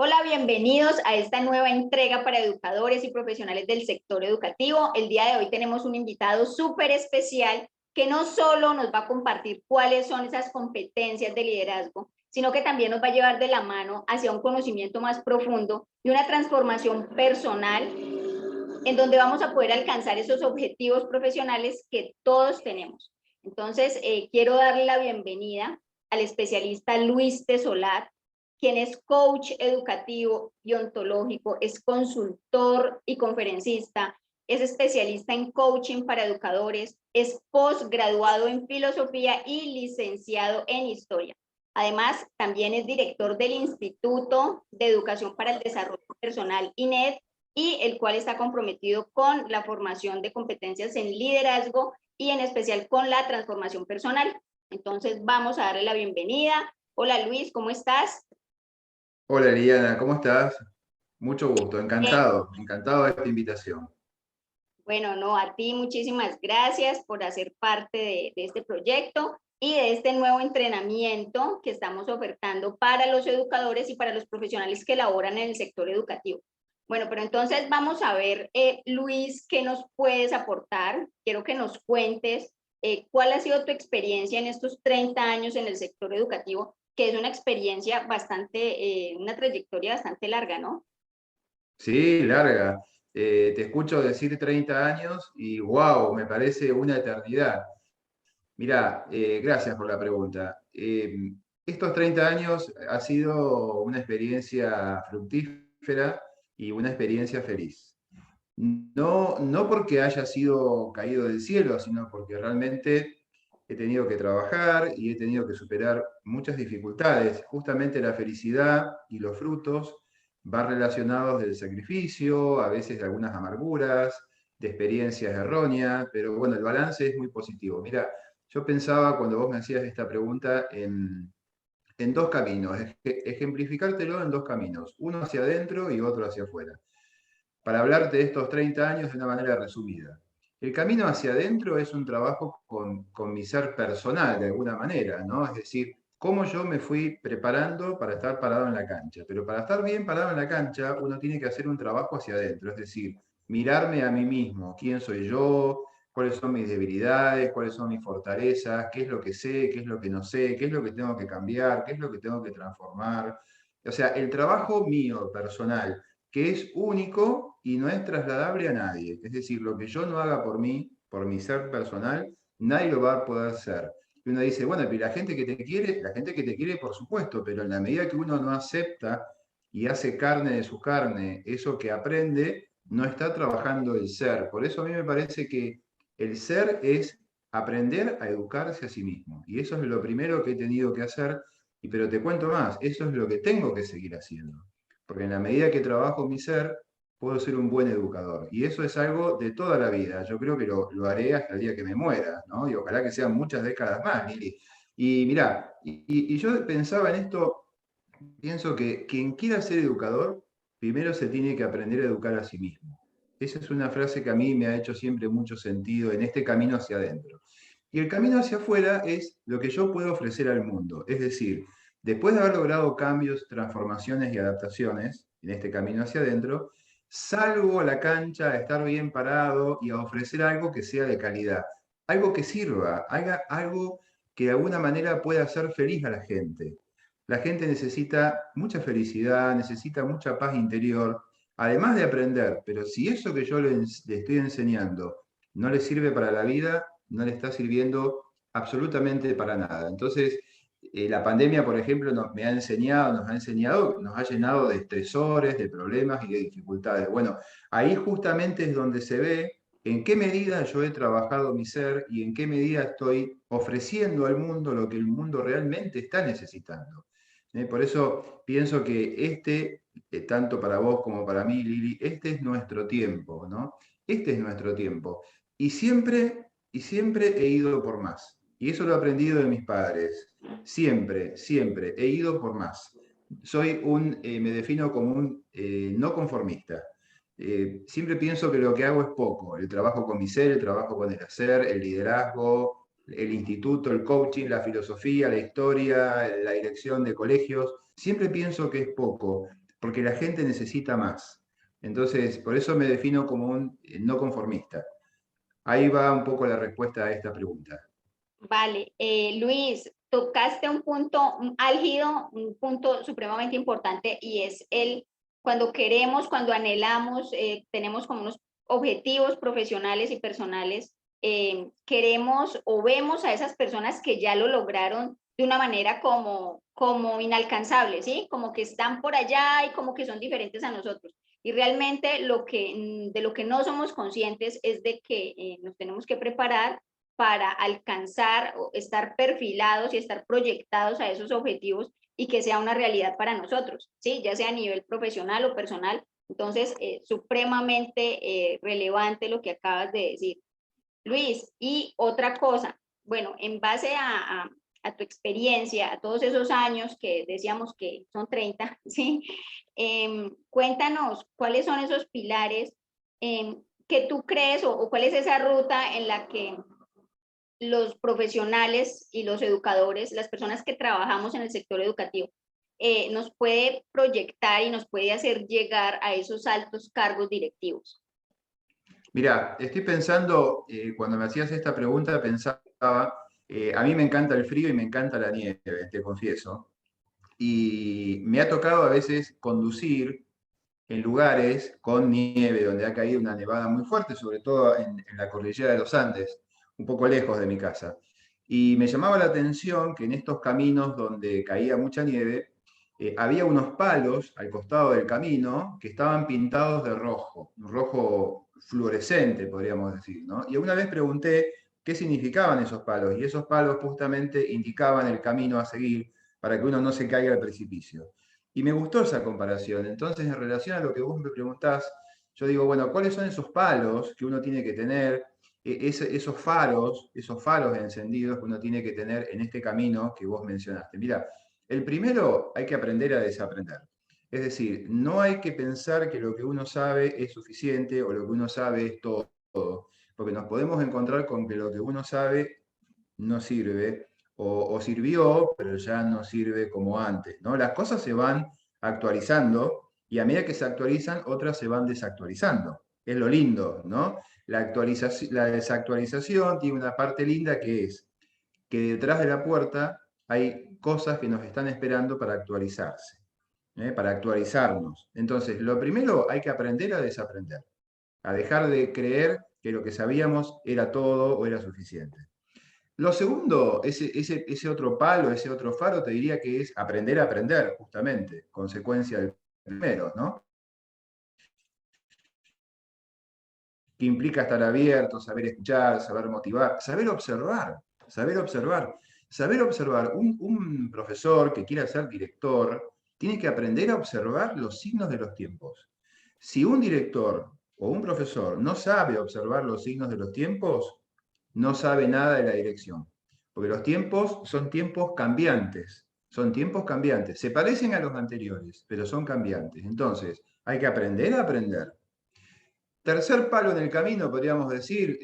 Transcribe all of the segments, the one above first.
Hola, bienvenidos a esta nueva entrega para educadores y profesionales del sector educativo. El día de hoy tenemos un invitado súper especial que no solo nos va a compartir cuáles son esas competencias de liderazgo, sino que también nos va a llevar de la mano hacia un conocimiento más profundo y una transformación personal en donde vamos a poder alcanzar esos objetivos profesionales que todos tenemos. Entonces, quiero darle la bienvenida al especialista Luis Tesolat, quien es coach educativo y ontológico, es consultor y conferencista, es especialista en coaching para educadores, es posgraduado en filosofía y licenciado en historia. Además, también es director del Instituto de Educación para el Desarrollo Personal, INED, y el cual está comprometido con la formación de competencias en liderazgo y en especial con la transformación personal. Entonces, vamos a darle la bienvenida. Hola Luis, ¿cómo estás? Hola Liliana, ¿cómo estás? Mucho gusto, encantado de esta invitación. Bueno, no, a ti muchísimas gracias por hacer parte de este proyecto y de este nuevo entrenamiento que estamos ofertando para los educadores y para los profesionales que laboran en el sector educativo. Bueno, pero entonces vamos a ver, Luis, ¿qué nos puedes aportar? Quiero que nos cuentes cuál ha sido tu experiencia en estos 30 años en el sector educativo, que es una experiencia bastante, una trayectoria bastante larga, ¿no? Sí, larga. Te escucho decir 30 años y wow, me parece una eternidad. Mirá, gracias por la pregunta. Estos 30 años ha sido una experiencia fructífera y una experiencia feliz. No porque haya sido caído del cielo, sino porque realmente he tenido que trabajar y he tenido que superar muchas dificultades. Justamente la felicidad y los frutos van relacionados del sacrificio, a veces de algunas amarguras, de experiencias erróneas, pero bueno, el balance es muy positivo. Mira, yo pensaba cuando vos me hacías esta pregunta en dos caminos, ejemplificártelo en dos caminos, uno hacia adentro y otro hacia afuera, para hablarte de estos 30 años de una manera resumida. El camino hacia adentro es un trabajo con mi ser personal, de alguna manera, ¿no? Es decir, cómo yo me fui preparando para estar parado en la cancha. Pero para estar bien parado en la cancha, uno tiene que hacer un trabajo hacia adentro, es decir, mirarme a mí mismo, quién soy yo, cuáles son mis debilidades, cuáles son mis fortalezas, qué es lo que sé, qué es lo que no sé, qué es lo que tengo que cambiar, qué es lo que tengo que transformar. O sea, el trabajo mío, personal, que es único y no es trasladable a nadie. Es decir, lo que yo no haga por mí, por mi ser personal, nadie lo va a poder hacer. Y uno dice, bueno, pero la gente que te quiere, la gente que te quiere, por supuesto, pero en la medida que uno no acepta y hace carne de su carne eso que aprende, no está trabajando el ser. Por eso a mí me parece que el ser es aprender a educarse a sí mismo. Y eso es lo primero que he tenido que hacer, pero te cuento más, eso es lo que tengo que seguir haciendo. Porque en la medida que trabajo mi ser, puedo ser un buen educador. Y eso es algo de toda la vida. Yo creo que lo haré hasta el día que me muera, ¿no? Y ojalá que sean muchas décadas más, Lili. Y mirá, y yo pensaba en esto, pienso que quien quiera ser educador, primero se tiene que aprender a educar a sí mismo. Esa es una frase que a mí me ha hecho siempre mucho sentido en este camino hacia adentro. Y el camino hacia afuera es lo que yo puedo ofrecer al mundo. Es decir, después de haber logrado cambios, transformaciones y adaptaciones en este camino hacia adentro, salgo a la cancha a estar bien parado y a ofrecer algo que sea de calidad, algo que sirva, algo que de alguna manera pueda hacer feliz a la gente. La gente necesita mucha felicidad, necesita mucha paz interior, además de aprender, pero si eso que yo le estoy enseñando no le sirve para la vida, no le está sirviendo absolutamente para nada. Entonces, la pandemia, por ejemplo, me ha enseñado, nos ha enseñado, nos ha llenado de estresores, de problemas y de dificultades. Bueno, ahí justamente es donde se ve en qué medida yo he trabajado mi ser y en qué medida estoy ofreciendo al mundo lo que el mundo realmente está necesitando. Por eso pienso que tanto para vos como para mí, Lili, este es nuestro tiempo, ¿no? Este es nuestro tiempo. Y siempre he ido por más. Y eso lo he aprendido de mis padres. Siempre, siempre he ido por más. Me defino como un no conformista. Siempre pienso que lo que hago es poco. El trabajo con mi ser, el trabajo con el hacer, el liderazgo, el instituto, el coaching, la filosofía, la historia, la dirección de colegios. Siempre pienso que es poco. porque la gente necesita más. Entonces, por eso me defino como un no conformista. Ahí va un poco la respuesta a esta pregunta. Vale, Luis, tocaste un punto álgido, un punto supremamente importante y es el cuando queremos, cuando anhelamos, tenemos como unos objetivos profesionales y personales, queremos o vemos a esas personas que ya lo lograron de una manera como inalcanzable, ¿sí? Como que están por allá y como que son diferentes a nosotros. Y realmente de lo que no somos conscientes es de que nos tenemos que preparar para alcanzar o estar perfilados y estar proyectados a esos objetivos y que sea una realidad para nosotros, ¿sí? Ya sea a nivel profesional o personal. Entonces, supremamente relevante lo que acabas de decir. Luis, y otra cosa, bueno, en base a tu experiencia, a todos esos años que decíamos que son 30, ¿sí? Cuéntanos cuáles son esos pilares que tú crees o cuál es esa ruta en la que los profesionales y los educadores, las personas que trabajamos en el sector educativo, nos puede proyectar y nos puede hacer llegar a esos altos cargos directivos. Mira, estoy pensando, cuando me hacías esta pregunta, pensaba, a mí me encanta el frío y me encanta la nieve, te confieso. Y me ha tocado a veces conducir en lugares con nieve, donde ha caído una nevada muy fuerte, sobre todo en la cordillera de los Andes, un poco lejos de mi casa. Y me llamaba la atención que en estos caminos donde caía mucha nieve, había unos palos al costado del camino que estaban pintados de rojo, un rojo fluorescente, podríamos decir, ¿no? Y una vez pregunté qué significaban esos palos, y esos palos justamente indicaban el camino a seguir para que uno no se caiga al precipicio. Y me gustó esa comparación. Entonces, en relación a lo que vos me preguntás, yo digo, bueno, ¿cuáles son esos palos que uno tiene que tener, esos faros encendidos que uno tiene que tener en este camino que vos mencionaste? Mira, el primero hay que aprender a desaprender. Es decir, no hay que pensar que lo que uno sabe es suficiente o lo que uno sabe es todo, porque nos podemos encontrar con que lo que uno sabe no sirve o sirvió, pero ya no sirve como antes, ¿no? Las cosas se van actualizando y a medida que se actualizan, otras se van desactualizando. Es lo lindo, ¿no? La desactualización tiene una parte linda que es que detrás de la puerta hay cosas que nos están esperando para actualizarse, para actualizarnos. Entonces, lo primero hay que aprender a desaprender, a dejar de creer que lo que sabíamos era todo o era suficiente. Lo segundo, ese otro palo, ese otro faro, te diría que es aprender a aprender, justamente, consecuencia del primero, ¿no? Que implica estar abierto, saber escuchar, saber motivar, saber observar, saber observar. Saber observar, un profesor que quiera ser director tiene que aprender a observar los signos de los tiempos. Si un director o un profesor no sabe observar los signos de los tiempos, no sabe nada de la dirección. Porque los tiempos son tiempos cambiantes, son tiempos cambiantes. Se parecen a los anteriores, pero son cambiantes. Entonces, hay que aprender a aprender. Tercer palo en el camino, podríamos decir,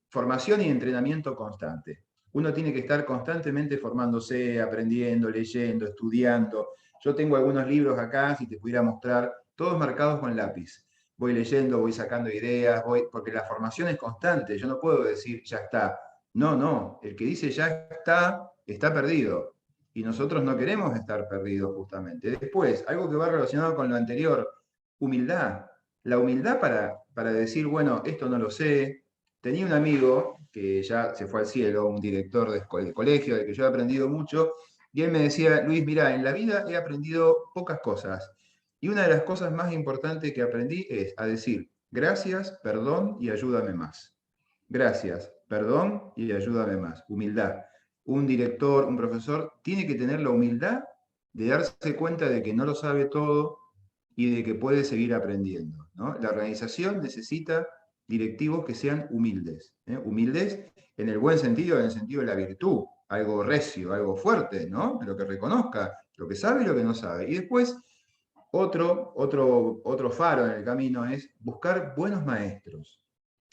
formación y entrenamiento constante. Uno tiene que estar constantemente formándose, aprendiendo, leyendo, estudiando. Yo tengo algunos libros acá, si te pudiera mostrar, todos marcados con lápiz. Voy leyendo, voy sacando ideas, porque la formación es constante. Yo no puedo decir, ya está. No, no. El que dice ya está, está perdido. Y nosotros no queremos estar perdidos justamente. Después, algo que va relacionado con lo anterior, humildad. La humildad para decir, bueno, esto no lo sé. Tenía un amigo que ya se fue al cielo, un director de colegio, del que yo he aprendido mucho, y él me decía, Luis, mira, en la vida he aprendido pocas cosas. Y una de las cosas más importantes que aprendí es a decir, gracias, perdón y ayúdame más. Gracias, perdón y ayúdame más. Humildad. Un director, un profesor, tiene que tener la humildad de darse cuenta de que no lo sabe todo y de que puede seguir aprendiendo, ¿no? La organización necesita directivos que sean humildes, ¿eh? Humildes en el buen sentido, en el sentido de la virtud, algo recio, algo fuerte, ¿no? Pero que reconozca lo que sabe y lo que no sabe. Y después, otro faro en el camino es buscar buenos maestros,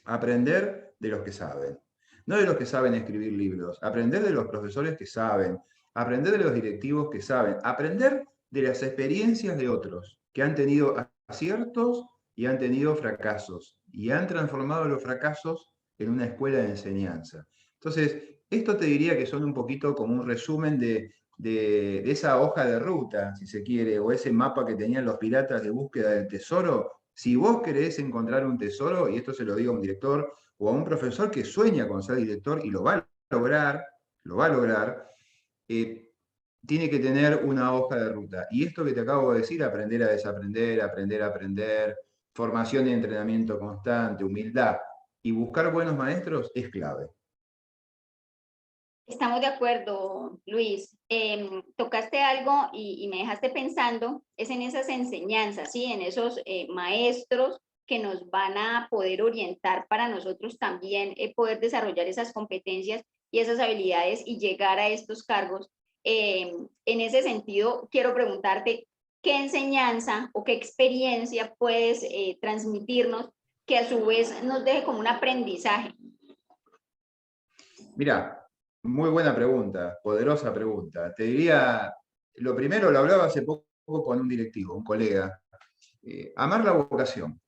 aprender de los que saben, no de los que saben escribir libros, aprender de los profesores que saben, aprender de los directivos que saben, aprender de las experiencias de otros, que han tenido aciertos y han tenido fracasos, y han transformado los fracasos en una escuela de enseñanza. Entonces, esto te diría que son un poquito como un resumen de esa hoja de ruta, si se quiere, o ese mapa que tenían los piratas de búsqueda del tesoro. Si vos querés encontrar un tesoro, y esto se lo digo a un director o a un profesor que sueña con ser director y lo va a lograr, tiene que tener una hoja de ruta. Y esto que te acabo de decir, aprender a desaprender, aprender a aprender, formación y entrenamiento constante, humildad y buscar buenos maestros es clave. Estamos de acuerdo, Luis. Tocaste algo y me dejaste pensando, es en esas enseñanzas, ¿sí? En esos maestros que nos van a poder orientar para nosotros también poder desarrollar esas competencias y esas habilidades y llegar a estos cargos. En ese sentido, quiero preguntarte, ¿qué enseñanza o qué experiencia puedes transmitirnos que a su vez nos deje como un aprendizaje? Mira, muy buena pregunta, poderosa pregunta. Te diría, lo primero lo hablaba hace poco con un directivo, un colega. Amar la vocación.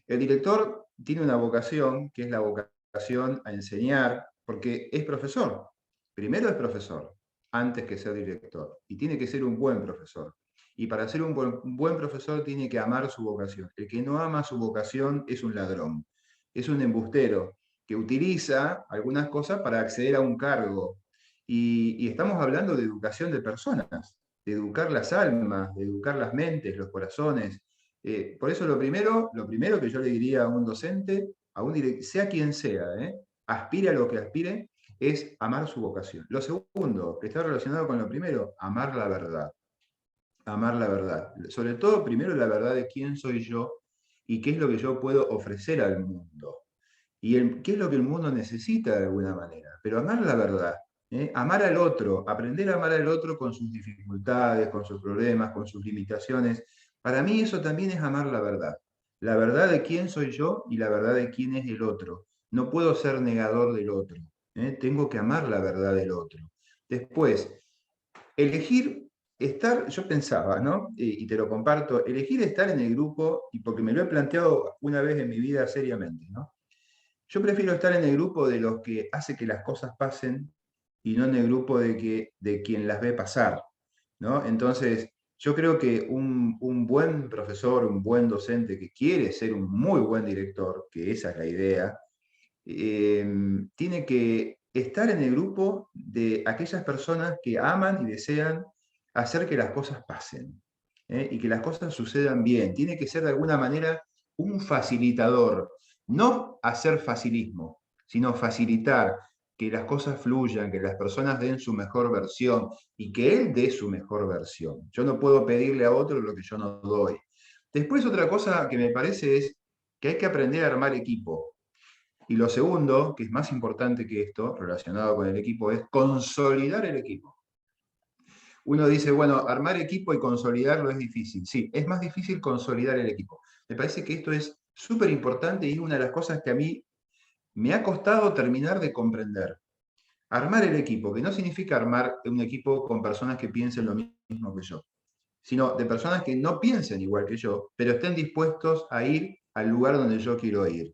El director tiene una vocación, que es la vocación a enseñar, porque es profesor. Primero es profesor, antes que ser director. Y tiene que ser un buen profesor. Y para ser un buen profesor tiene que amar su vocación. El que no ama su vocación es un ladrón, es un embustero que utiliza algunas cosas para acceder a un cargo. Y estamos hablando de educación de personas, de educar las almas, de educar las mentes, los corazones. Por eso lo primero que yo le diría a un docente, sea quien sea, aspire a lo que aspire, es amar su vocación. Lo segundo, que está relacionado con lo primero, amar la verdad. Amar la verdad. Sobre todo, primero, la verdad de quién soy yo y qué es lo que yo puedo ofrecer al mundo. Y qué es lo que el mundo necesita de alguna manera. Pero amar la verdad, amar al otro, aprender a amar al otro con sus dificultades, con sus problemas, con sus limitaciones. Para mí eso también es amar la verdad. La verdad de quién soy yo y la verdad de quién es el otro. No puedo ser negador del otro. Tengo que amar la verdad del otro. Después, elegir estar, yo pensaba, ¿no? Y te lo comparto, elegir estar en el grupo, y porque me lo he planteado una vez en mi vida seriamente, ¿no? Yo prefiero estar en el grupo de los que hace que las cosas pasen y no en el grupo de quien las ve pasar, ¿no? Entonces, yo creo que un buen profesor, un buen docente que quiere ser un muy buen director, que esa es la idea, tiene que estar en el grupo de aquellas personas que aman y desean hacer que las cosas pasen, y que las cosas sucedan bien. Tiene que ser de alguna manera un facilitador, no hacer facilismo, sino facilitar que las cosas fluyan, que las personas den su mejor versión y que él dé su mejor versión. Yo no puedo pedirle a otro lo que yo no doy. Después otra cosa que me parece es que hay que aprender a armar equipo. Y lo segundo, que es más importante que esto, relacionado con el equipo, es consolidar el equipo. Uno dice, bueno, armar equipo y consolidarlo es difícil. Sí, es más difícil consolidar el equipo. Me parece que esto es súper importante y es una de las cosas que a mí me ha costado terminar de comprender. Armar el equipo, que no significa armar un equipo con personas que piensen lo mismo que yo, sino de personas que no piensen igual que yo, pero estén dispuestos a ir al lugar donde yo quiero ir.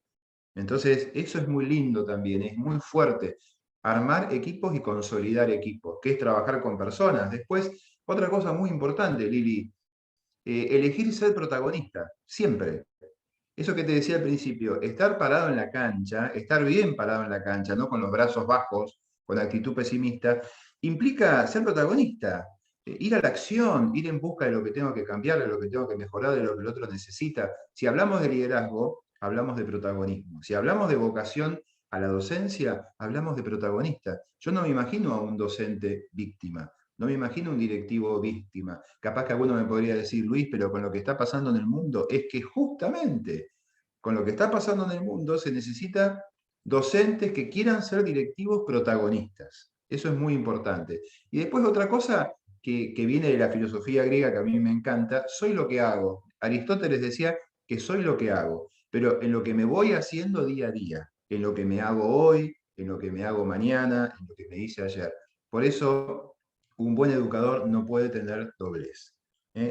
Entonces, eso es muy lindo también, es muy fuerte. Armar equipos y consolidar equipos, que es trabajar con personas. Después, otra cosa muy importante, Lili, elegir ser protagonista, siempre. Eso que te decía al principio, estar parado en la cancha, estar bien parado en la cancha, no con los brazos bajos, con actitud pesimista, implica ser protagonista, ir a la acción, ir en busca de lo que tengo que cambiar, de lo que tengo que mejorar, de lo que el otro necesita. Si hablamos de liderazgo, hablamos de protagonismo. Si hablamos de vocación a la docencia, hablamos de protagonista. Yo no me imagino a un docente víctima. No me imagino un directivo víctima. Capaz que alguno me podría decir, Luis, pero con lo que está pasando en el mundo, es que justamente con lo que está pasando en el mundo se necesita docentes que quieran ser directivos protagonistas. Eso es muy importante. Y después otra cosa que viene de la filosofía griega que a mí me encanta, soy lo que hago. Aristóteles decía que soy lo que hago, pero en lo que me voy haciendo día a día, en lo que me hago hoy, en lo que me hago mañana, en lo que me hice ayer. Por eso un buen educador no puede tener doblez.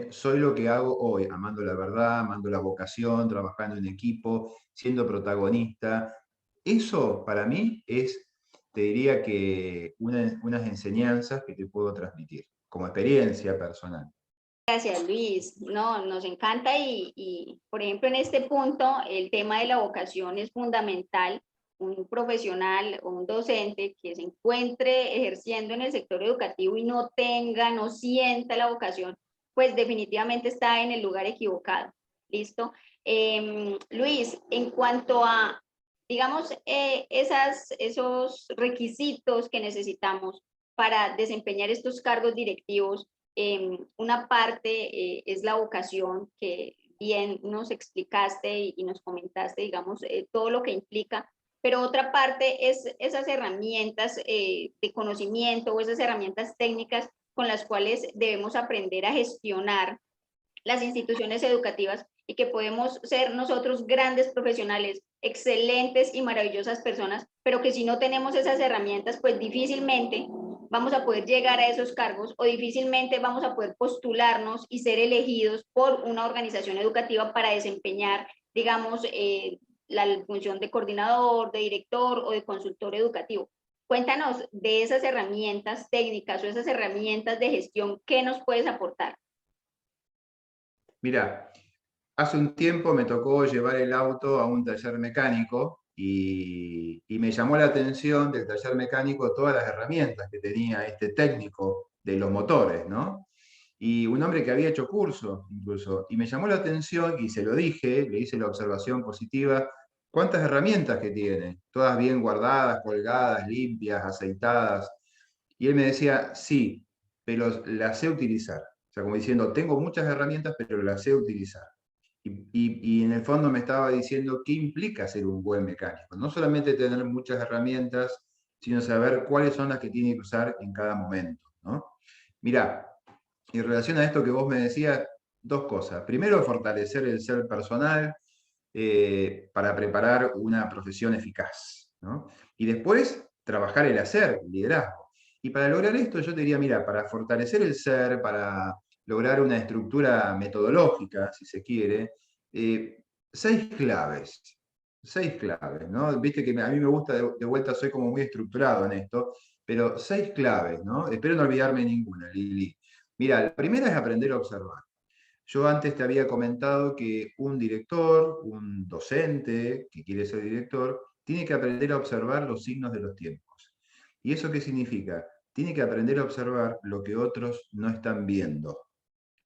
Soy lo que hago hoy, amando la verdad, amando la vocación, trabajando en equipo, siendo protagonista. Eso para mí es, te diría que unas enseñanzas que te puedo transmitir como experiencia personal. Gracias, Luis. No, nos encanta por ejemplo, en este punto, el tema de la vocación es fundamental. Un profesional o un docente que se encuentre ejerciendo en el sector educativo y no tenga, no sienta la vocación, pues definitivamente está en el lugar equivocado. ¿Listo? Luis, en cuanto a, digamos, esos requisitos que necesitamos para desempeñar estos cargos directivos, una parte es la vocación, que bien nos explicaste y nos comentaste, digamos, todo lo que implica, pero otra parte es esas herramientas de conocimiento o esas herramientas técnicas con las cuales debemos aprender a gestionar las instituciones educativas y que podemos ser nosotros grandes profesionales, excelentes y maravillosas personas, pero que si no tenemos esas herramientas, pues difícilmente vamos a poder llegar a esos cargos o difícilmente vamos a poder postularnos y ser elegidos por una organización educativa para desempeñar, digamos, la función de coordinador, de director o de consultor educativo. Cuéntanos de esas herramientas técnicas o esas herramientas de gestión, ¿qué nos puedes aportar? Mira, hace un tiempo me tocó llevar el auto a un taller mecánico y me llamó la atención del taller mecánico todas las herramientas que tenía este técnico de los motores, ¿no? Y un hombre que había hecho curso incluso, y me llamó la atención y se lo dije, le hice la observación positiva, cuántas herramientas que tiene, todas bien guardadas, colgadas, limpias, aceitadas. Y él me decía, sí, pero las sé utilizar. O sea, como diciendo, tengo muchas herramientas, pero las sé utilizar. Y en el fondo me estaba diciendo qué implica ser un buen mecánico. No solamente tener muchas herramientas, sino saber cuáles son las que tiene que usar en cada momento, ¿no? Mirá, en relación a esto que vos me decías, dos cosas. Primero, fortalecer el ser personal para preparar una profesión eficaz, ¿no? Y después, trabajar el hacer, el liderazgo. Y para lograr esto, yo te diría, mira, para fortalecer el ser, para lograr una estructura metodológica, si se quiere, eh, seis claves. Seis claves, ¿no? Viste que a mí me gusta, de vuelta soy como muy estructurado en esto, pero seis claves, ¿no? Espero no olvidarme ninguna, Lili. Mira, la primera es aprender a observar. Yo antes te había comentado que un director, un docente que quiere ser director, tiene que aprender a observar los signos de los tiempos. ¿Y eso qué significa? Tiene que aprender a observar lo que otros no están viendo.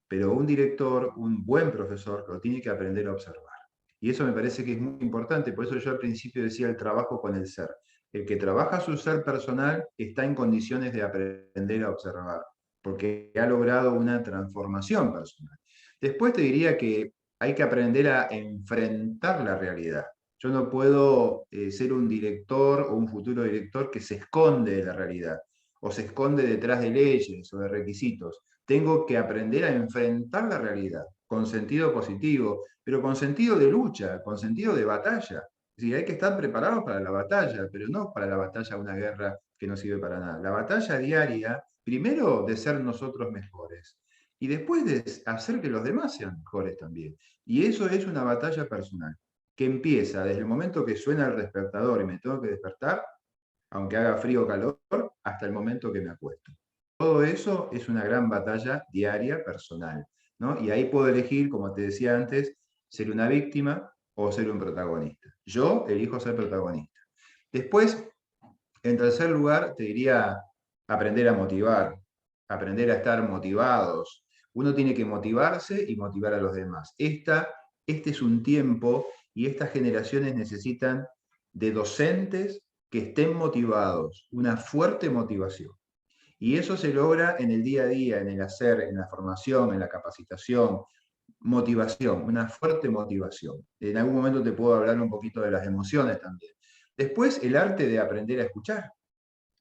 Pero un director, un buen profesor, lo tiene que aprender a observar. Y eso me parece que es muy importante, por eso yo al principio decía el trabajo con el ser. El que trabaja su ser personal está en condiciones de aprender a observar, porque ha logrado una transformación personal. Después te diría que hay que aprender a enfrentar la realidad. Yo no puedo ser un director o un futuro director que se esconde de la realidad o se esconde detrás de leyes o de requisitos. Tengo que aprender a enfrentar la realidad con sentido positivo, pero con sentido de lucha, con sentido de batalla. Es decir, hay que estar preparados para la batalla, pero no para la batalla de una guerra que no sirve para nada. La batalla diaria, primero de ser nosotros mejores y después de hacer que los demás sean mejores también. Y eso es una batalla personal, que empieza desde el momento que suena el despertador y me tengo que despertar, aunque haga frío o calor, hasta el momento que me acuesto. Todo eso es una gran batalla diaria personal, ¿no? Y ahí puedo elegir, como te decía antes, ser una víctima o ser un protagonista. Yo elijo ser protagonista. Después, en tercer lugar, te diría aprender a motivar, aprender a estar motivados. Uno tiene que motivarse y motivar a los demás. Este es un tiempo y estas generaciones necesitan de docentes que estén motivados, una fuerte motivación. Y eso se logra en el día a día, en el hacer, en la formación, en la capacitación, motivación, una fuerte motivación. En algún momento te puedo hablar un poquito de las emociones también. Después, el arte de aprender a escuchar.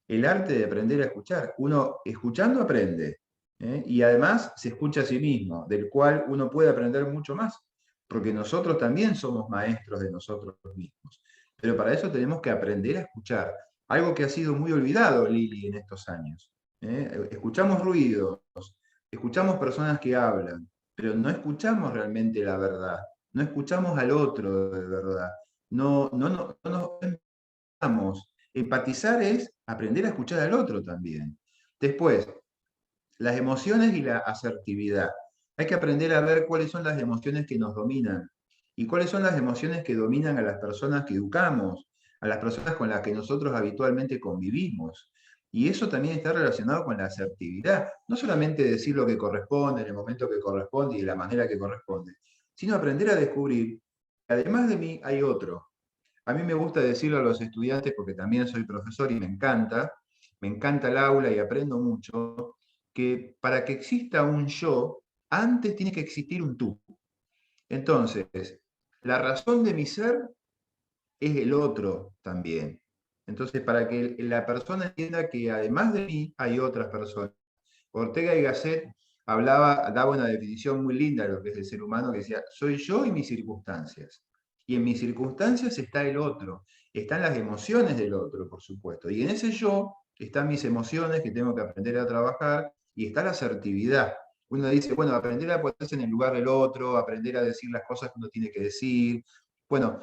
El arte de aprender a escuchar. Uno escuchando aprende, ¿eh? Y además se escucha a sí mismo, del cual uno puede aprender mucho más, porque nosotros también somos maestros de nosotros mismos. Pero para eso tenemos que aprender a escuchar, algo que ha sido muy olvidado, Lili, en estos años. Escuchamos ruidos, escuchamos personas que hablan, pero no escuchamos realmente la verdad, no escuchamos al otro de verdad, no nos empatizamos. Empatizar es aprender a escuchar al otro también. Después, las emociones y la asertividad. Hay que aprender a ver cuáles son las emociones que nos dominan y cuáles son las emociones que dominan a las personas que educamos, a las personas con las que nosotros habitualmente convivimos. Y eso también está relacionado con la asertividad. No solamente decir lo que corresponde en el momento que corresponde y de la manera que corresponde, sino aprender a descubrir que además de mí hay otro. A mí me gusta decirlo a los estudiantes porque también soy profesor y me encanta el aula y aprendo mucho, que para que exista un yo, antes tiene que existir un tú. Entonces, la razón de mi ser es el otro también. Entonces, para que la persona entienda que además de mí hay otras personas. Ortega y Gasset daba una definición muy linda de lo que es el ser humano, que decía, soy yo y mis circunstancias. Y en mis circunstancias está el otro, están las emociones del otro, por supuesto. Y en ese yo están mis emociones que tengo que aprender a trabajar y está la asertividad. Uno dice, bueno, aprender a ponerse en el lugar del otro, aprender a decir las cosas que uno tiene que decir. Bueno,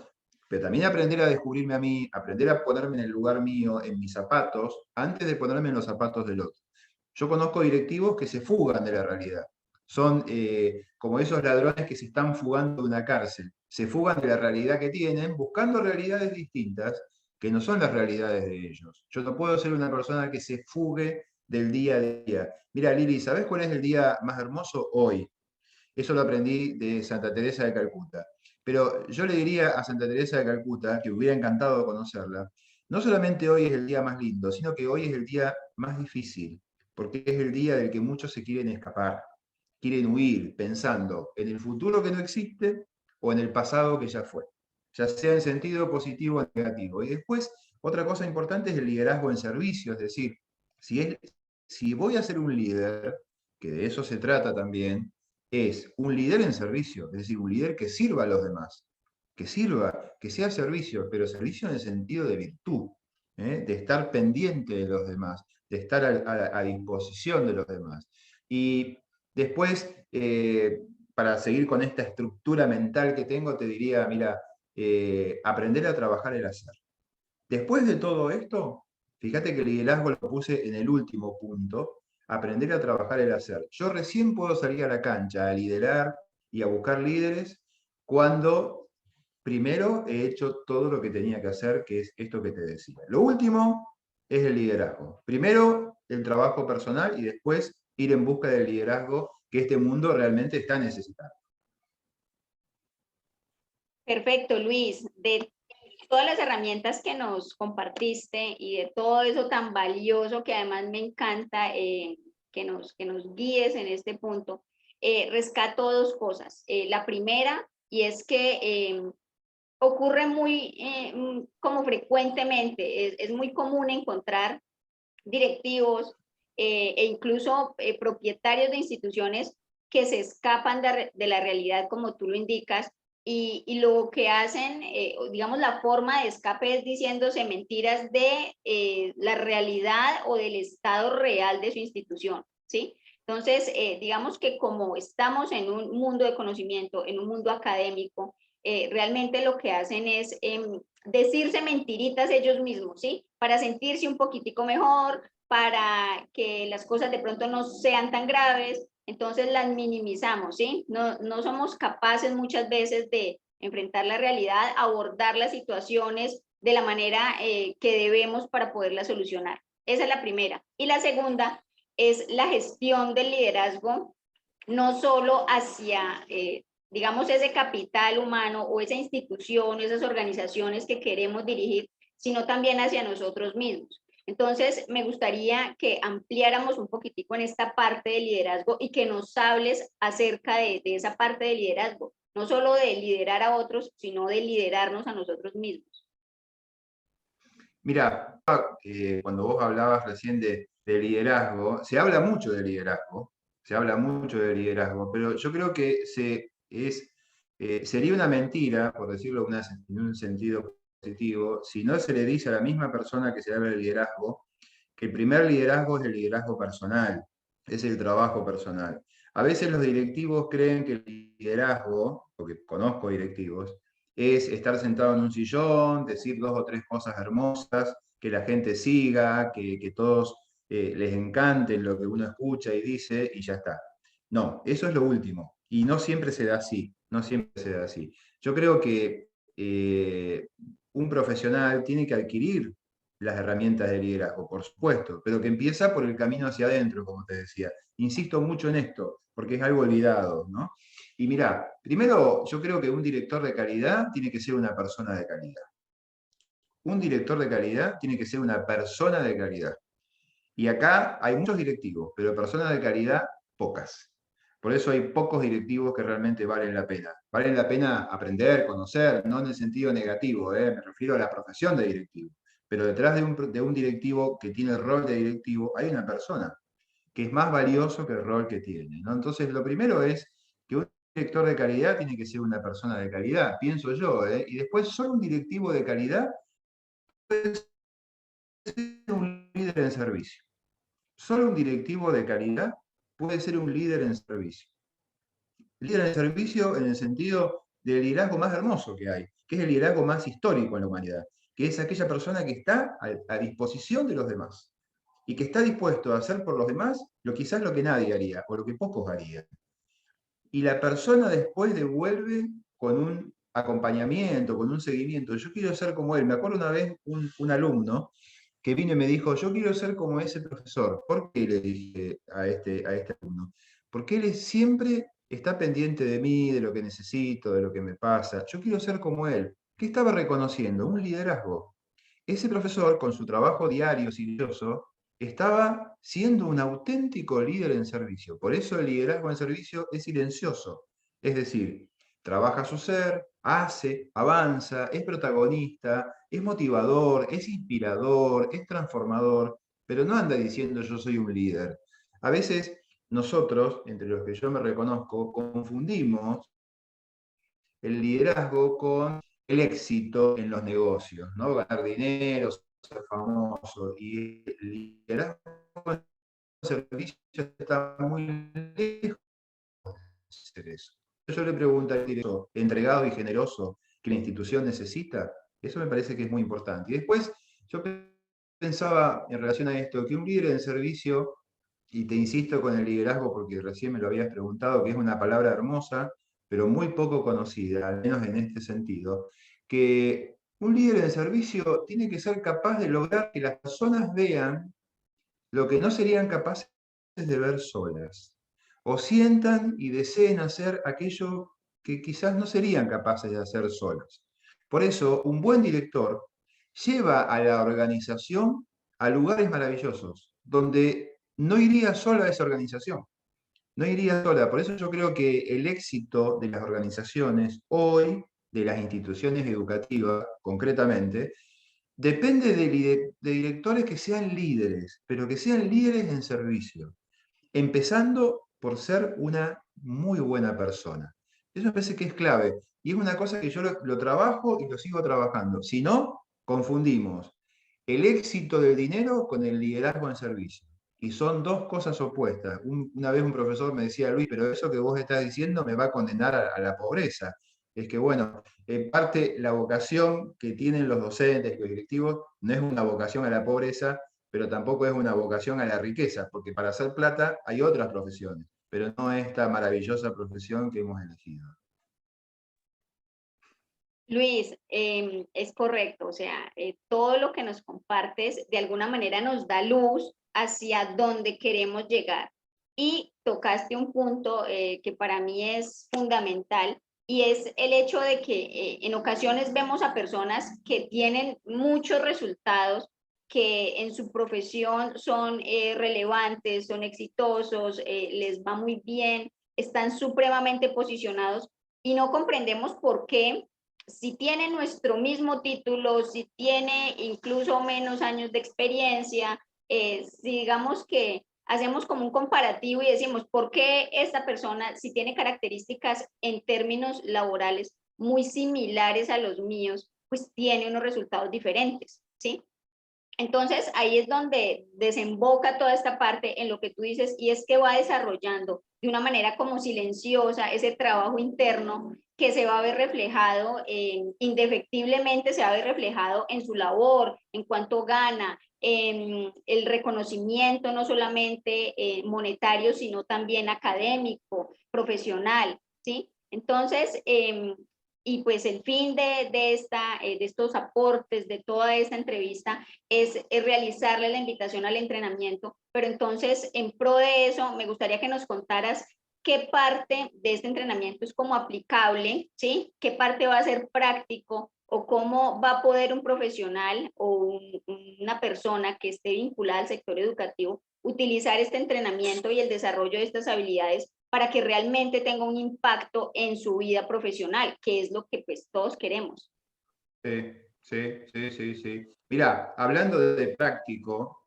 pero también aprender a descubrirme a mí, aprender a ponerme en el lugar mío, en mis zapatos, antes de ponerme en los zapatos del otro. Yo conozco directivos que se fugan de la realidad. Son como esos ladrones que se están fugando de una cárcel. Se fugan de la realidad que tienen, buscando realidades distintas que no son las realidades de ellos. Yo no puedo ser una persona que se fugue del día a día. Mira, Lili, ¿sabés cuál es el día más hermoso? Hoy. Eso lo aprendí de Santa Teresa de Calcuta. Pero yo le diría a Santa Teresa de Calcuta, que hubiera encantado conocerla, no solamente hoy es el día más lindo, sino que hoy es el día más difícil, porque es el día del que muchos se quieren escapar, quieren huir pensando en el futuro que no existe o en el pasado que ya fue, ya sea en sentido positivo o negativo. Y después, otra cosa importante es el liderazgo en servicio, es decir, si voy a ser un líder, que de eso se trata también, es un líder en servicio, es decir, un líder que sirva a los demás, que sirva, que sea servicio, pero servicio en el sentido de virtud, de estar pendiente de los demás, de estar a disposición de los demás. Y después, para seguir con esta estructura mental que tengo, te diría, mira, aprender a trabajar el hacer. Después de todo esto, fíjate que el liderazgo lo puse en el último punto, aprender a trabajar el hacer. Yo recién puedo salir a la cancha a liderar y a buscar líderes cuando primero he hecho todo lo que tenía que hacer, que es esto que te decía. Lo último es el liderazgo. Primero el trabajo personal y después ir en busca del liderazgo que este mundo realmente está necesitando. Perfecto, Luis. De todas las herramientas que nos compartiste y de todo eso tan valioso que además me encanta que nos guíes en este punto, rescato dos cosas. La primera, y es que ocurre muy como frecuentemente, es muy común encontrar directivos e incluso propietarios de instituciones que se escapan de la realidad, como tú lo indicas, y lo que hacen, digamos, la forma de escape es diciéndose mentiras de la realidad o del estado real de su institución, ¿sí? Entonces, digamos que como estamos en un mundo de conocimiento, en un mundo académico, realmente lo que hacen es decirse mentiritas ellos mismos, ¿sí? Para sentirse un poquitico mejor, para que las cosas de pronto no sean tan graves, entonces las minimizamos, ¿sí? No somos capaces muchas veces de enfrentar la realidad, abordar las situaciones de la manera que debemos para poderlas solucionar. Esa es la primera. Y la segunda es la gestión del liderazgo, no solo hacia, digamos, ese capital humano o esa institución, esas organizaciones que queremos dirigir, sino también hacia nosotros mismos. Entonces, me gustaría que ampliáramos un poquitico en esta parte de liderazgo y que nos hables acerca de esa parte de liderazgo, no solo de liderar a otros, sino de liderarnos a nosotros mismos. Mira, cuando vos hablabas recién de liderazgo, se habla mucho de liderazgo, se habla mucho de liderazgo, pero yo creo que sería una mentira, por decirlo en un sentido positivo, si no se le dice a la misma persona que se habla de liderazgo, que el primer liderazgo es el liderazgo personal. es el trabajo personal. A veces los directivos creen que el liderazgo, porque conozco directivos, es estar sentado en un sillón, decir dos o tres cosas hermosas, que la gente siga, que todos les encante lo que uno escucha y dice y ya está. No, eso es lo último. Y no siempre se da así, no siempre se da así. Yo creo que un profesional tiene que adquirir las herramientas de liderazgo, por supuesto, pero que empieza por el camino hacia adentro, como te decía. Insisto mucho en esto, porque es algo olvidado, ¿no? Y mira, primero yo creo que un director de calidad tiene que ser una persona de calidad. Un director de calidad tiene que ser una persona de calidad. Y acá hay muchos directivos, pero personas de calidad, pocas. Por eso hay pocos directivos que realmente valen la pena. Valen la pena aprender, conocer, no en el sentido negativo, me refiero a la profesión de directivo. Pero detrás de un directivo que tiene el rol de directivo, hay una persona que es más valioso que el rol que tiene, ¿no? Entonces, lo primero es que un director de calidad tiene que ser una persona de calidad, pienso yo, y después solo un directivo de calidad puede ser un líder en servicio. Solo un directivo de calidad puede ser un líder en servicio. Líder en servicio en el sentido del liderazgo más hermoso que hay, que es el liderazgo más histórico en la humanidad, que es aquella persona que está a disposición de los demás y que está dispuesto a hacer por los demás quizás lo que nadie haría o lo que pocos harían. Y la persona después devuelve con un acompañamiento, con un seguimiento. Yo quiero ser como él. Me acuerdo una vez un alumno que vino y me dijo, yo quiero ser como ese profesor. ¿Por qué? Le dije a este alumno. Porque él siempre está pendiente de mí, de lo que necesito, de lo que me pasa. Yo quiero ser como él. ¿Qué estaba reconociendo? Un liderazgo. Ese profesor, con su trabajo diario, silencioso, estaba siendo un auténtico líder en servicio. Por eso el liderazgo en servicio es silencioso. Es decir, trabaja su ser, hace, avanza, es protagonista, es motivador, es inspirador, es transformador, pero no anda diciendo yo soy un líder. A veces nosotros, entre los que yo me reconozco, confundimos el liderazgo con el éxito en los negocios, ¿no? Ganar dinero, ser famoso. Y el liderazgo en servicio está muy lejos de ser eso. Yo le pregunto al director, entregado y generoso, que la institución necesita, eso me parece que es muy importante. Y después, yo pensaba en relación a esto, que un líder en servicio, y te insisto con el liderazgo porque recién me lo habías preguntado, que es una palabra hermosa, pero muy poco conocida, al menos en este sentido, que un líder en servicio tiene que ser capaz de lograr que las personas vean lo que no serían capaces de ver solas, o sientan y deseen hacer aquello que quizás no serían capaces de hacer solas. Por eso, un buen director lleva a la organización a lugares maravillosos, donde no iría sola esa organización, no iría sola. Por eso yo creo que el éxito de las organizaciones hoy, de las instituciones educativas concretamente, depende de directores que sean líderes, pero que sean líderes en servicio, empezando por ser una muy buena persona. Eso me parece que es clave y es una cosa que yo lo trabajo y lo sigo trabajando. Si no, confundimos el éxito del dinero con el liderazgo en servicio. Y son dos cosas opuestas. Una vez un profesor me decía, Luis, pero eso que vos estás diciendo me va a condenar a la pobreza. Es que, bueno, en parte la vocación que tienen los docentes, los directivos, no es una vocación a la pobreza, pero tampoco es una vocación a la riqueza, porque para hacer plata hay otras profesiones, pero no esta maravillosa profesión que hemos elegido. Luis, es correcto, o sea, todo lo que nos compartes de alguna manera nos da luz hacia dónde queremos llegar. Y tocaste un punto que para mí es fundamental y es el hecho de que en ocasiones vemos a personas que tienen muchos resultados, que en su profesión son relevantes, son exitosos, les va muy bien, están supremamente posicionados y no comprendemos por qué si tiene nuestro mismo título, si tiene incluso menos años de experiencia, si digamos que hacemos como un comparativo y decimos, ¿por qué esta persona, si tiene características en términos laborales muy similares a los míos, pues tiene unos resultados diferentes? ¿Sí? Entonces, ahí es donde desemboca toda esta parte en lo que tú dices, y es que va desarrollando de una manera como silenciosa ese trabajo interno que se va a ver reflejado, indefectiblemente se va a ver reflejado en su labor, en cuánto gana, en el reconocimiento no solamente monetario, sino también académico, profesional, ¿sí? Entonces, y pues el fin de estos aportes, de toda esta entrevista, es realizarle la invitación al entrenamiento, pero entonces en pro de eso me gustaría que nos contaras qué parte de este entrenamiento es como aplicable, ¿sí? ¿Qué parte va a ser práctico o cómo va a poder un profesional o una persona que esté vinculada al sector educativo utilizar este entrenamiento y el desarrollo de estas habilidades para que realmente tenga un impacto en su vida profesional, que es lo que pues todos queremos? Sí, sí, sí, sí, sí. Mira, hablando de práctico,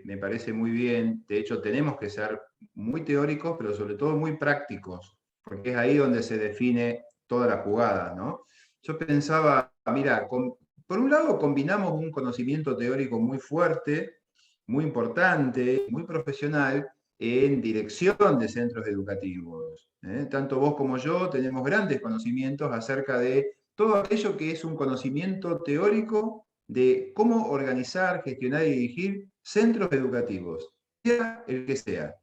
me parece muy bien. De hecho, tenemos que ser muy teóricos, pero sobre todo muy prácticos, porque es ahí donde se define toda la jugada, ¿no? Yo pensaba, mira, por un lado combinamos un conocimiento teórico muy fuerte, muy importante, muy profesional en dirección de centros educativos. Tanto vos como yo tenemos grandes conocimientos acerca de todo aquello que es un conocimiento teórico de cómo organizar, gestionar y dirigir centros educativos, sea el que sea.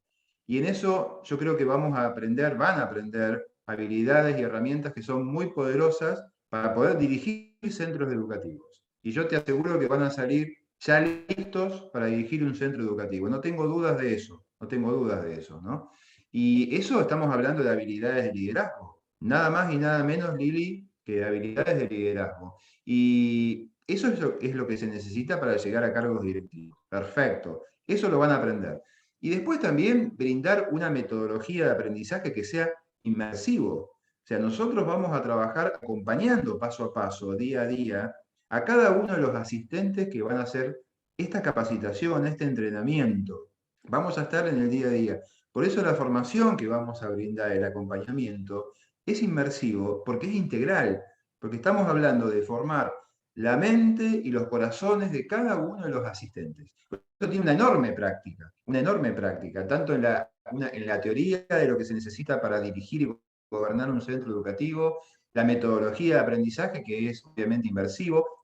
Y en eso yo creo que vamos a aprender, van a aprender habilidades y herramientas que son muy poderosas para poder dirigir centros educativos. Y yo te aseguro que van a salir ya listos para dirigir un centro educativo. No tengo dudas de eso, no tengo dudas de eso, ¿no? Y eso estamos hablando de habilidades de liderazgo. Nada más y nada menos, Lili, que habilidades de liderazgo. Y eso es lo que se necesita para llegar a cargos directivos. Perfecto. Eso lo van a aprender. Y después también brindar una metodología de aprendizaje que sea inmersivo. O sea, nosotros vamos a trabajar acompañando paso a paso, día a día, a cada uno de los asistentes que van a hacer esta capacitación, este entrenamiento. Vamos a estar en el día a día. Por eso la formación que vamos a brindar, el acompañamiento, es inmersivo porque es integral, porque estamos hablando de formar la mente y los corazones de cada uno de los asistentes. Esto tiene una enorme práctica, tanto en la teoría de lo que se necesita para dirigir y gobernar un centro educativo, la metodología de aprendizaje, que es obviamente inmersivo,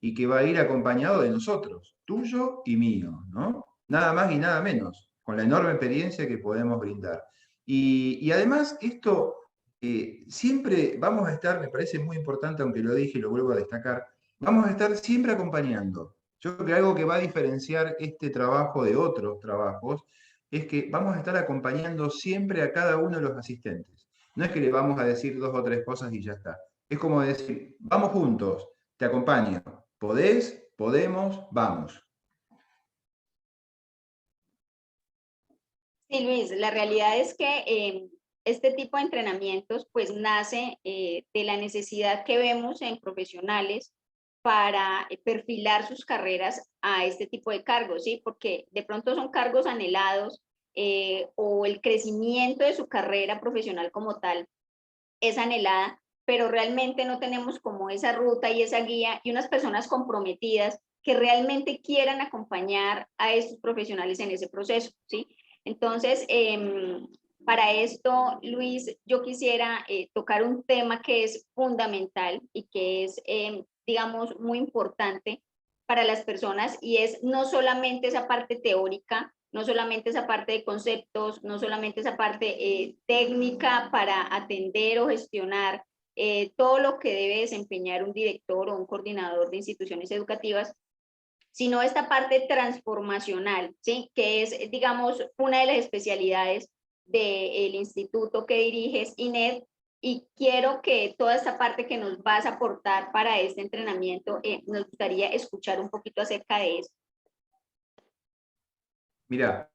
y que va a ir acompañado de nosotros, tuyo y mío, ¿no? Nada más y nada menos, con la enorme experiencia que podemos brindar. Y además, esto siempre vamos a estar, me parece muy importante, aunque lo dije y lo vuelvo a destacar, vamos a estar siempre acompañando. Yo creo que algo que va a diferenciar este trabajo de otros trabajos es que vamos a estar acompañando siempre a cada uno de los asistentes. No es que le vamos a decir dos o tres cosas y ya está. Es como decir, vamos juntos, te acompaño. ¿Podés? ¿Podemos? Vamos. Sí, Luis, la realidad es que este tipo de entrenamientos pues nace de la necesidad que vemos en profesionales para perfilar sus carreras a este tipo de cargos, ¿sí? Porque de pronto son cargos anhelados o el crecimiento de su carrera profesional como tal es anhelada, pero realmente no tenemos como esa ruta y esa guía y unas personas comprometidas que realmente quieran acompañar a estos profesionales en ese proceso, ¿sí? Entonces, para esto, Luis, yo quisiera tocar un tema que es fundamental y que es, digamos, muy importante para las personas y es no solamente esa parte teórica, no solamente esa parte de conceptos, no solamente esa parte técnica para atender o gestionar todo lo que debe desempeñar un director o un coordinador de instituciones educativas, sino esta parte transformacional, ¿sí? Que es, digamos, una de las especialidades del instituto que diriges, INED, y quiero que toda esta parte que nos vas a aportar para este entrenamiento, nos gustaría escuchar un poquito acerca de eso. Mirá,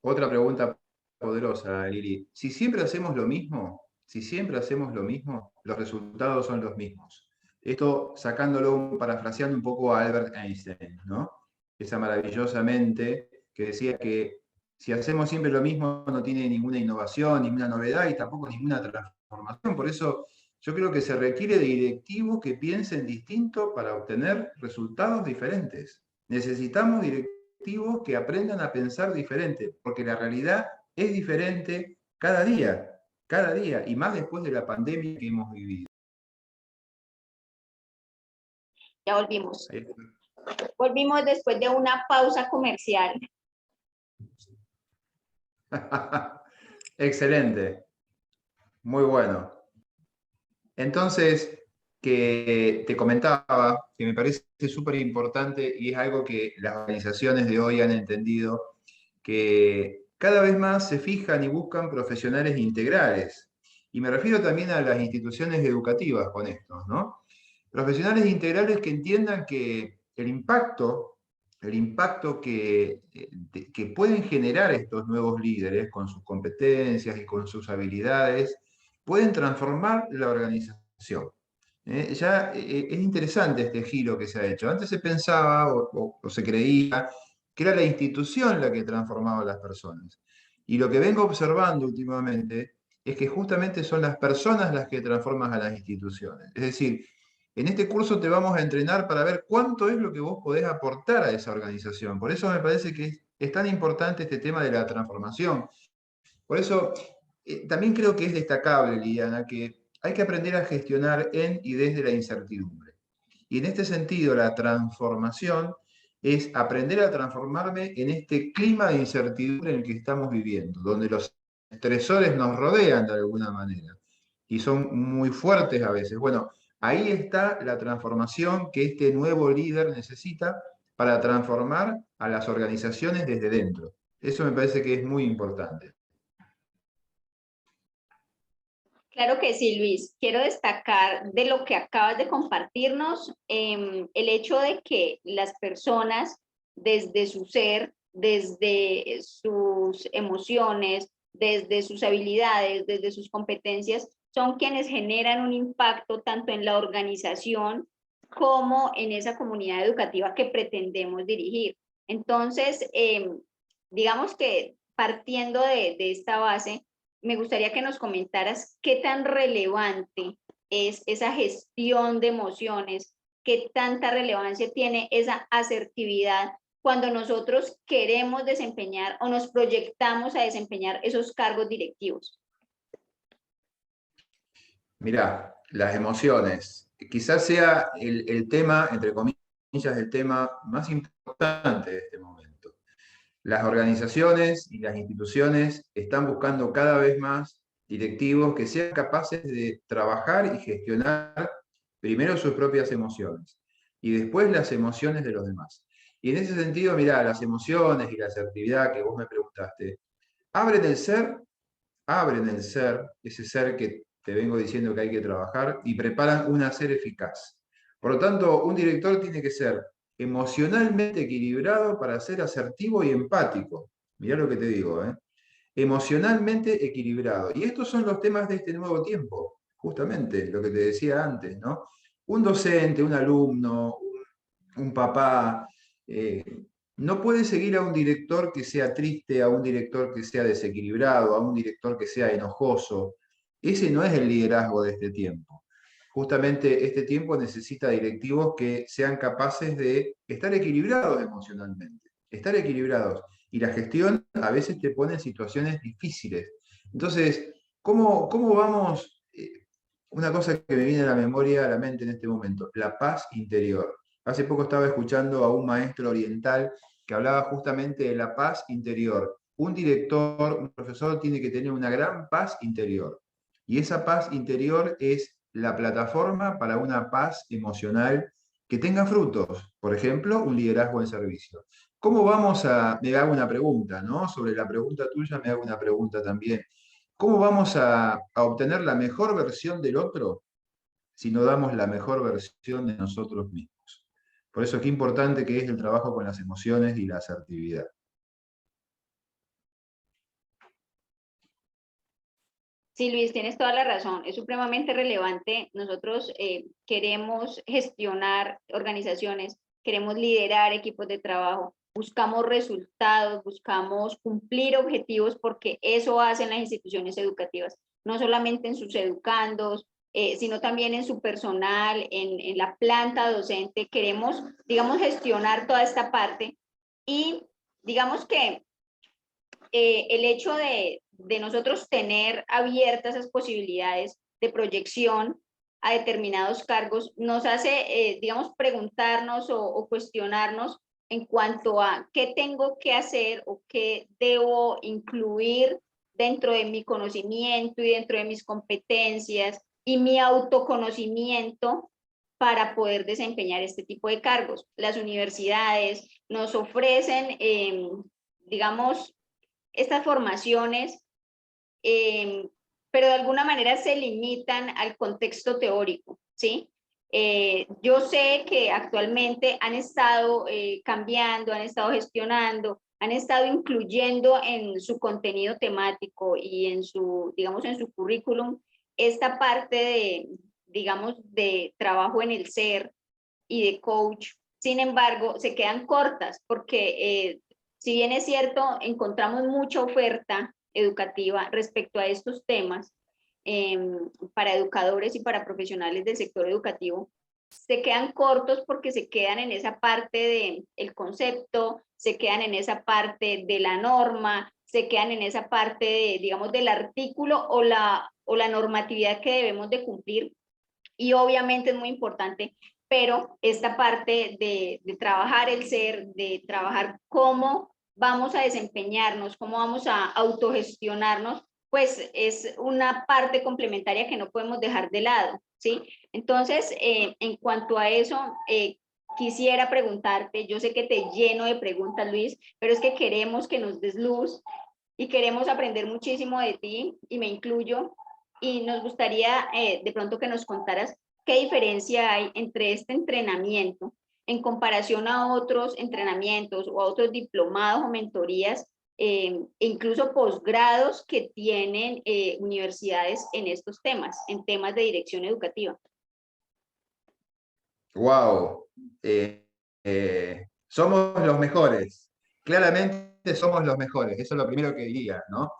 otra pregunta poderosa, Lili. Si siempre hacemos lo mismo, si siempre hacemos lo mismo, los resultados son los mismos. Esto sacándolo, parafraseando un poco a Albert Einstein, ¿no? Esa maravillosa mente que decía que si hacemos siempre lo mismo no tiene ninguna innovación, ninguna novedad y tampoco ninguna transformación. Por eso yo creo que se requiere de directivos que piensen distinto para obtener resultados diferentes. Necesitamos directivos que aprendan a pensar diferente, porque la realidad es diferente cada día, y más después de la pandemia que hemos vivido. Ya volvimos. Ahí está. Volvimos después de una pausa comercial. Excelente, muy bueno. Entonces, que te comentaba que me parece súper importante y es algo que las organizaciones de hoy han entendido, que cada vez más se fijan y buscan profesionales integrales. Y me refiero también a las instituciones educativas con esto, ¿no? Profesionales integrales que entiendan que el impacto que pueden generar estos nuevos líderes con sus competencias y con sus habilidades, pueden transformar la organización. Es interesante este giro que se ha hecho. Antes se pensaba o se creía que era la institución la que transformaba a las personas. Y lo que vengo observando últimamente es que justamente son las personas las que transforman a las instituciones. Es decir, en este curso te vamos a entrenar para ver cuánto es lo que vos podés aportar a esa organización. Por eso me parece que es tan importante este tema de la transformación. Por eso también creo que es destacable, Liliana, que hay que aprender a gestionar en y desde la incertidumbre. Y en este sentido, la transformación es aprender a transformarme en este clima de incertidumbre en el que estamos viviendo, donde los estresores nos rodean de alguna manera y son muy fuertes a veces. Bueno, ahí está la transformación que este nuevo líder necesita para transformar a las organizaciones desde dentro. Eso me parece que es muy importante. Claro que sí, Luis. Quiero destacar de lo que acabas de compartirnos, el hecho de que las personas desde su ser, desde sus emociones, desde sus habilidades, desde sus competencias, son quienes generan un impacto tanto en la organización como en esa comunidad educativa que pretendemos dirigir. Entonces, digamos que partiendo de esta base, me gustaría que nos comentaras qué tan relevante es esa gestión de emociones, qué tanta relevancia tiene esa asertividad cuando nosotros queremos desempeñar o nos proyectamos a desempeñar esos cargos directivos. Mirá, las emociones. Quizás sea el tema, entre comillas, el tema más importante de este momento. Las organizaciones y las instituciones están buscando cada vez más directivos que sean capaces de trabajar y gestionar primero sus propias emociones y después las emociones de los demás. Y en ese sentido, mirá, las emociones y la asertividad que vos me preguntaste, abren el ser, abren el ser, ese ser que te vengo diciendo que hay que trabajar, y preparan un ser eficaz. Por lo tanto, un director tiene que ser emocionalmente equilibrado para ser asertivo y empático. Mirá lo que te digo, ¿eh? Emocionalmente equilibrado. Y estos son los temas de este nuevo tiempo, justamente lo que te decía antes, ¿no? Un docente, un alumno, un papá, eh, no puede seguir a un director que sea triste, a un director que sea desequilibrado, a un director que sea enojoso. Ese no es el liderazgo de este tiempo. Justamente este tiempo necesita directivos que sean capaces de estar equilibrados emocionalmente, estar equilibrados. Y la gestión a veces te pone en situaciones difíciles. Entonces, ¿cómo vamos? Una cosa que me viene a la memoria, a la mente en este momento, la paz interior. Hace poco estaba escuchando a un maestro oriental que hablaba justamente de la paz interior. Un director, un profesor tiene que tener una gran paz interior. Y esa paz interior es la plataforma para una paz emocional que tenga frutos. Por ejemplo, un liderazgo en servicio. ¿Cómo vamos a, me hago una pregunta, ¿no? Sobre la pregunta tuya me hago una pregunta también. ¿Cómo vamos a obtener la mejor versión del otro si no damos la mejor versión de nosotros mismos? Por eso qué importante que es el trabajo con las emociones y la asertividad. Sí, Luis, tienes toda la razón. Es supremamente relevante. Nosotros queremos gestionar organizaciones, queremos liderar equipos de trabajo, buscamos resultados, buscamos cumplir objetivos porque eso hacen las instituciones educativas, no solamente en sus educandos, sino también en su personal, en la planta docente. Queremos, digamos, gestionar toda esta parte y digamos que el hecho de nosotros tener abiertas esas posibilidades de proyección a determinados cargos nos hace, digamos, preguntarnos o cuestionarnos en cuanto a qué tengo que hacer o qué debo incluir dentro de mi conocimiento y dentro de mis competencias y mi autoconocimiento para poder desempeñar este tipo de cargos. Las universidades nos ofrecen, digamos, estas formaciones, pero de alguna manera se limitan al contexto teórico, ¿sí? Yo sé que actualmente han estado cambiando, han estado gestionando, han estado incluyendo en su contenido temático y en su, digamos, en su currículum, esta parte de, digamos, de trabajo en el ser y de coach. Sin embargo, se quedan cortas porque si bien es cierto, encontramos mucha oferta educativa respecto a estos temas para educadores y para profesionales del sector educativo, se quedan cortos porque se quedan en esa parte del concepto, se quedan en esa parte de la norma, se quedan en esa parte de, digamos, del artículo o la normatividad que debemos de cumplir. Y obviamente es muy importante, pero esta parte de trabajar el ser, de trabajar cómo vamos a desempeñarnos, cómo vamos a autogestionarnos, pues es una parte complementaria que no podemos dejar de lado, ¿sí? Entonces, en cuanto a eso, quisiera preguntarte, yo sé que te lleno de preguntas, Luis, pero es que queremos que nos des luz y queremos aprender muchísimo de ti, y me incluyo, y nos gustaría de pronto que nos contaras qué diferencia hay entre este entrenamiento en comparación a otros entrenamientos o a otros diplomados o mentorías, e incluso posgrados que tienen universidades en estos temas, en temas de dirección educativa. Wow, somos los mejores. Claramente somos los mejores. Eso es lo primero que diría, ¿no?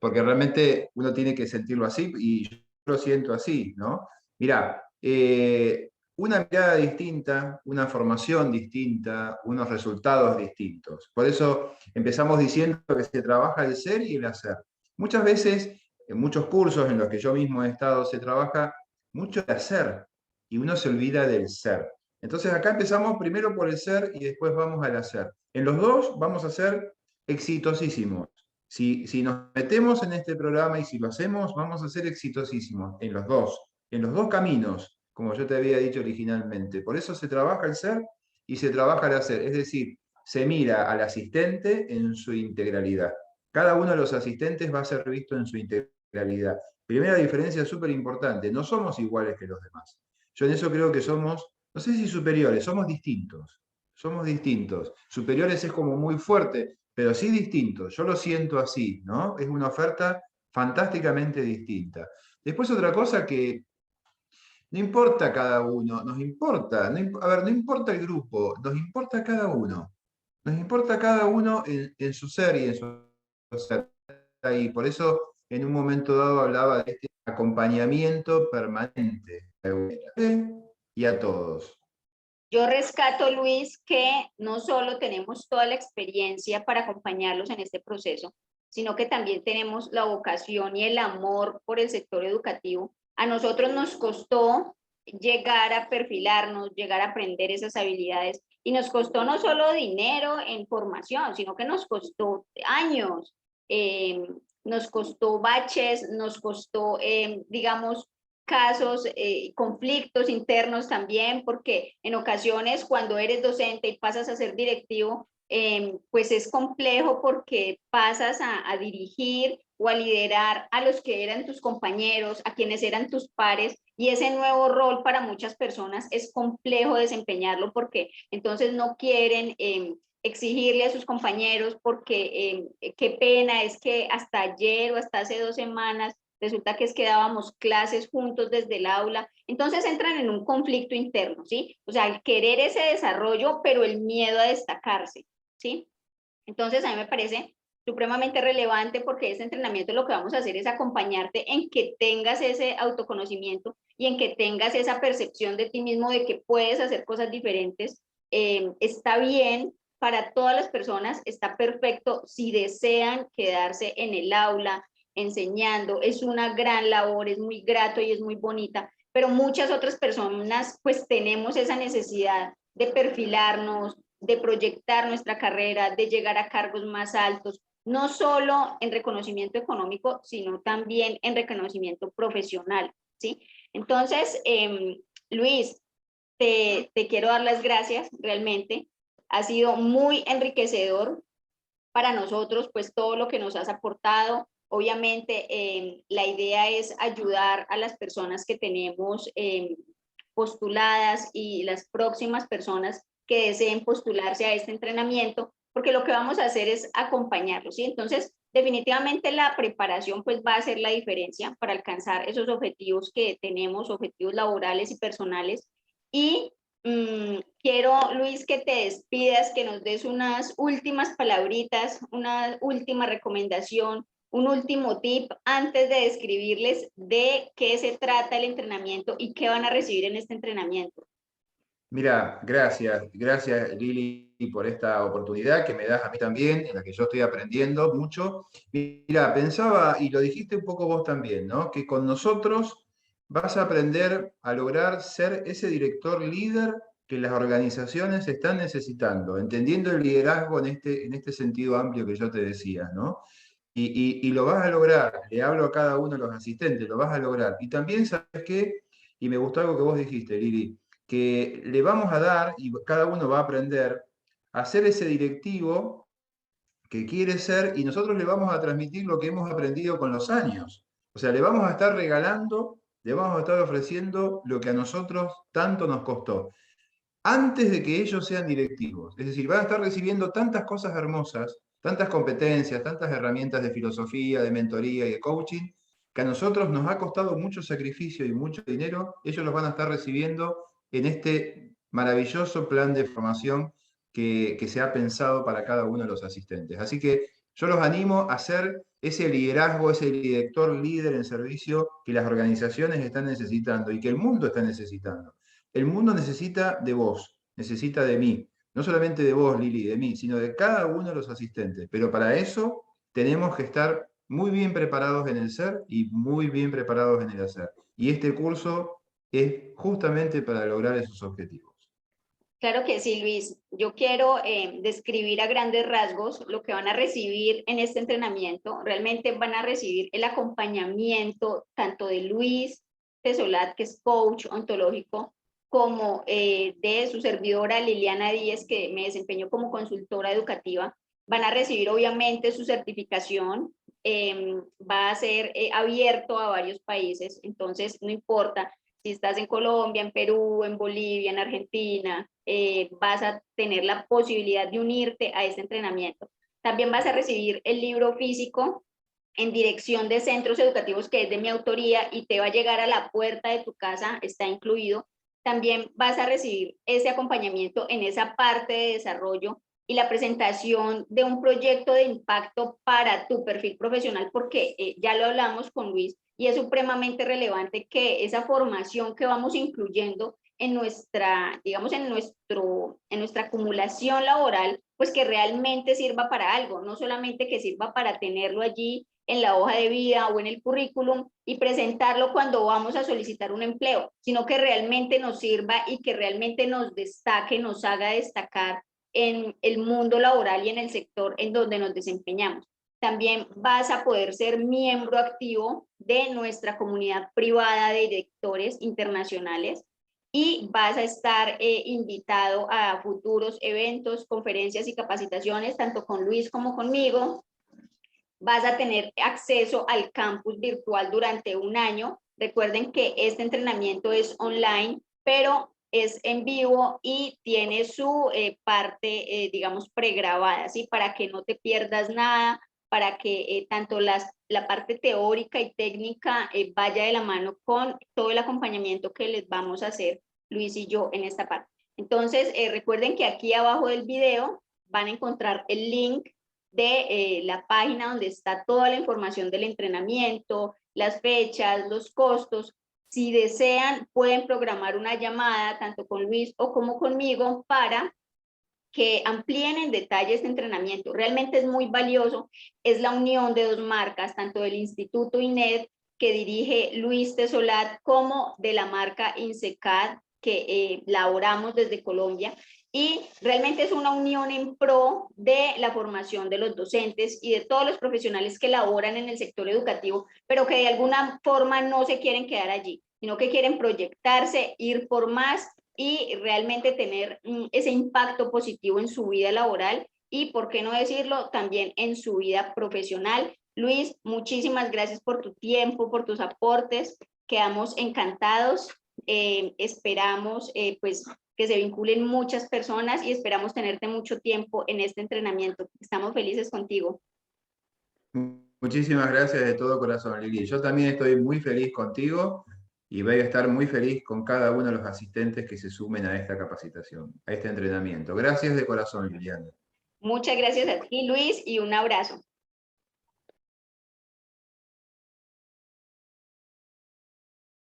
Porque realmente uno tiene que sentirlo así y yo lo siento así, ¿no? Mirá, una mirada distinta, una formación distinta, unos resultados distintos. Por eso empezamos diciendo que se trabaja el ser y el hacer. Muchas veces, en muchos cursos en los que yo mismo he estado, se trabaja mucho el hacer y uno se olvida del ser. Entonces acá empezamos primero por el ser y después vamos al hacer. En los dos vamos a ser exitosísimos. Si nos metemos en este programa y si lo hacemos, vamos a ser exitosísimos en los dos caminos, como yo te había dicho originalmente. Por eso se trabaja el ser y se trabaja el hacer. Es decir, se mira al asistente en su integralidad. Cada uno de los asistentes va a ser visto en su integralidad. Primera diferencia súper importante, no somos iguales que los demás. Yo en eso creo que somos, no sé si superiores, somos distintos. Somos distintos. Superiores es como muy fuerte, pero sí distintos. Yo lo siento así, ¿no? Es una oferta fantásticamente distinta. Después otra cosa que no importa cada uno, nos importa, a ver, no importa el grupo, nos importa cada uno. Nos importa cada uno en su ser y en su ser. Y por eso en un momento dado hablaba de este acompañamiento permanente y a todos. Yo rescato, Luis, que no solo tenemos toda la experiencia para acompañarlos en este proceso, sino que también tenemos la vocación y el amor por el sector educativo. A nosotros nos costó llegar a perfilarnos, llegar a aprender esas habilidades, y nos costó no solo dinero en formación, sino que nos costó años, nos costó baches, nos costó, digamos, casos, conflictos internos también, porque en ocasiones cuando eres docente y pasas a ser directivo, pues es complejo porque pasas a dirigir o a liderar a los que eran tus compañeros, a quienes eran tus pares, y ese nuevo rol para muchas personas es complejo desempeñarlo porque entonces no quieren exigirle a sus compañeros porque qué pena, es que hasta ayer o hasta hace 2 semanas resulta que es que dábamos clases juntos desde el aula, entonces entran en un conflicto interno, ¿sí? O sea, el querer ese desarrollo, pero el miedo a destacarse, ¿sí? Entonces a mí me parece supremamente relevante porque este entrenamiento lo que vamos a hacer es acompañarte en que tengas ese autoconocimiento y en que tengas esa percepción de ti mismo de que puedes hacer cosas diferentes. Está bien para todas las personas, está perfecto si desean quedarse en el aula enseñando, es una gran labor, es muy grato y es muy bonita, pero muchas otras personas pues tenemos esa necesidad de perfilarnos, de proyectar nuestra carrera, de llegar a cargos más altos, no solo en reconocimiento económico, sino también en reconocimiento profesional, ¿sí? Entonces, Luis, te quiero dar las gracias realmente. Ha sido muy enriquecedor para nosotros, pues todo lo que nos has aportado. Obviamente, la idea es ayudar a las personas que tenemos postuladas y las próximas personas que deseen postularse a este entrenamiento, porque lo que vamos a hacer es acompañarlos, ¿sí? Entonces, definitivamente la preparación pues va a hacer la diferencia para alcanzar esos objetivos que tenemos, objetivos laborales y personales. Y quiero, Luis, que te despidas, que nos des unas últimas palabritas, una última recomendación, un último tip antes de describirles de qué se trata el entrenamiento y qué van a recibir en este entrenamiento. Mira, gracias Lili por esta oportunidad que me das a mí también, en la que yo estoy aprendiendo mucho. Mira, pensaba, y lo dijiste un poco vos también, ¿no? Que con nosotros vas a aprender a lograr ser ese director líder que las organizaciones están necesitando, entendiendo el liderazgo en este sentido amplio que yo te decía, ¿no? Y lo vas a lograr, le hablo a cada uno de los asistentes, lo vas a lograr. Y también, ¿sabes qué? Y me gustó algo que vos dijiste, Lili, que le vamos a dar, y cada uno va a aprender, a ser ese directivo que quiere ser, y nosotros le vamos a transmitir lo que hemos aprendido con los años. O sea, le vamos a estar regalando, le vamos a estar ofreciendo lo que a nosotros tanto nos costó, antes de que ellos sean directivos. Es decir, van a estar recibiendo tantas cosas hermosas, tantas competencias, tantas herramientas de filosofía, de mentoría y de coaching, que a nosotros nos ha costado mucho sacrificio y mucho dinero, ellos los van a estar recibiendo en este maravilloso plan de formación que se ha pensado para cada uno de los asistentes. Así que yo los animo a ser ese liderazgo, ese director líder en servicio que las organizaciones están necesitando y que el mundo está necesitando. El mundo necesita de vos, necesita de mí. No solamente de vos, Lili, de mí, sino de cada uno de los asistentes. Pero para eso tenemos que estar muy bien preparados en el ser y muy bien preparados en el hacer. Y este curso es justamente para lograr esos objetivos. Claro que sí, Luis. Yo quiero describir a grandes rasgos lo que van a recibir en este entrenamiento. Realmente van a recibir el acompañamiento tanto de Luis Tesolat, que es coach ontológico, como de su servidora Liliana Díez, que me desempeño como consultora educativa. Van a recibir obviamente su certificación. Va a ser abierto a varios países, entonces no importa si estás en Colombia, en Perú, en Bolivia, en Argentina, vas a tener la posibilidad de unirte a este entrenamiento. También vas a recibir el libro físico en dirección de centros educativos que es de mi autoría y te va a llegar a la puerta de tu casa, está incluido. También vas a recibir ese acompañamiento en esa parte de desarrollo y la presentación de un proyecto de impacto para tu perfil profesional, porque ya lo hablamos con Luis y es supremamente relevante que esa formación que vamos incluyendo en nuestra, digamos, en nuestra acumulación laboral, pues que realmente sirva para algo, no solamente que sirva para tenerlo allí en la hoja de vida o en el currículum y presentarlo cuando vamos a solicitar un empleo, sino que realmente nos sirva y que realmente nos destaque, nos haga destacar en el mundo laboral y en el sector en donde nos desempeñamos. También vas a poder ser miembro activo de nuestra comunidad privada de directores internacionales y vas a estar invitado a futuros eventos, conferencias y capacitaciones, tanto con Luis como conmigo. Vas a tener acceso al campus virtual durante un año. Recuerden que este entrenamiento es online, pero es en vivo y tiene su parte, digamos, pregrabada, ¿sí? Para que no te pierdas nada, para que tanto la parte teórica y técnica vaya de la mano con todo el acompañamiento que les vamos a hacer Luis y yo en esta parte. Entonces, recuerden que aquí abajo del video van a encontrar el link de la página donde está toda la información del entrenamiento, las fechas, los costos. Si desean, pueden programar una llamada tanto con Luis o como conmigo para que amplíen en detalle este entrenamiento. Realmente es muy valioso, es la unión de dos marcas, tanto del Instituto INED, que dirige Luis Tesolat, como de la marca INSECAD, que laboramos desde Colombia, y realmente es una unión en pro de la formación de los docentes y de todos los profesionales que laboran en el sector educativo, pero que de alguna forma no se quieren quedar allí, sino que quieren proyectarse, ir por más y realmente tener ese impacto positivo en su vida laboral y, por qué no decirlo, también en su vida profesional. Luis, muchísimas gracias por tu tiempo, por tus aportes. Quedamos encantados. Esperamos pues que se vinculen muchas personas y esperamos tenerte mucho tiempo en este entrenamiento. Estamos felices contigo. Muchísimas gracias de todo corazón, Lili. Yo también estoy muy feliz contigo y voy a estar muy feliz con cada uno de los asistentes que se sumen a esta capacitación, a este entrenamiento. Gracias de corazón, Liliana. Muchas gracias a ti, Luis, y un abrazo.